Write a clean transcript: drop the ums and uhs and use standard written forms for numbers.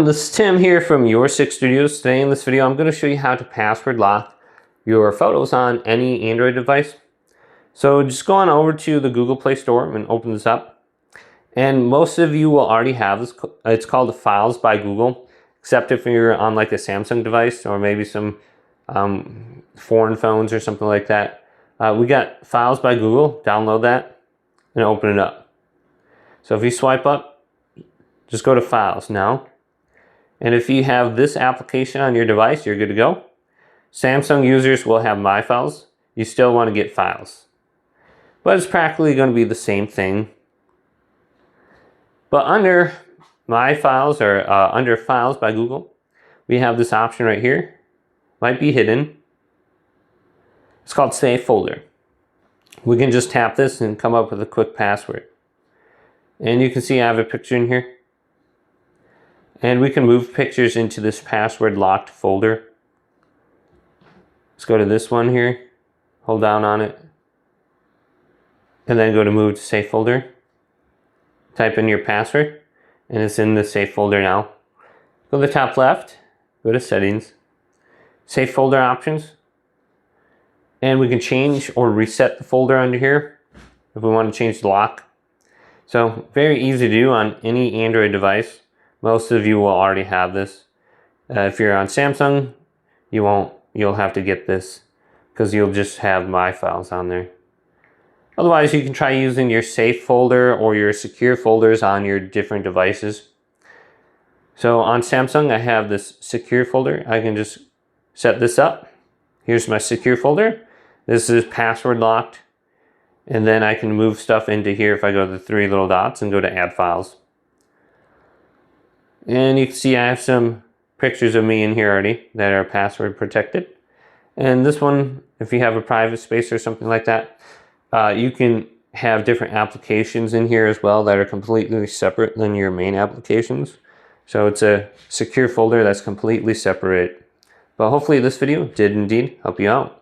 This is Tim here from Your Six Studios. Today in this video I'm going to show you how to password lock your photos on any Android device. So just go on over to the Google Play Store and open this up. And most of you will already have this. It's called Files by Google, except if you're on like a Samsung device or maybe some foreign phones or something like that. We got Files by Google. Download that and open it up. So if you swipe up, just go to Files now. And if you have this application on your device, you're good to go. Samsung users will have My Files. You still want to get Files. But it's practically going to be the same thing. But under My Files or under Files by Google, we have this option right here. Might be hidden. It's called Save Folder. We can just tap this and come up with a quick password. And you can see I have a picture in here. And we can move pictures into this password locked folder. Let's go to this one here, hold down on it, and then go to move to safe folder. Type in your password, and it's in the safe folder now. Go to the top left, go to settings, safe folder options, and we can change or reset the folder under here if we want to change the lock. So very easy to do on any Android device. Most of you will already have this. If you're on Samsung, you won't. You'll have to get this because you'll just have My Files on there. Otherwise, you can try using your safe folder or your secure folders on your different devices. So on Samsung, I have this secure folder. I can just set this up. Here's my secure folder. This is password locked. And then I can move stuff into here if I go to the three little dots and go to Add Files. And you can see I have some pictures of me in here already that are password protected. And this one, if you have a private space or something like that, you can have different applications in here as well that are completely separate than your main applications. So it's a secure folder that's completely separate. But hopefully this video did indeed help you out.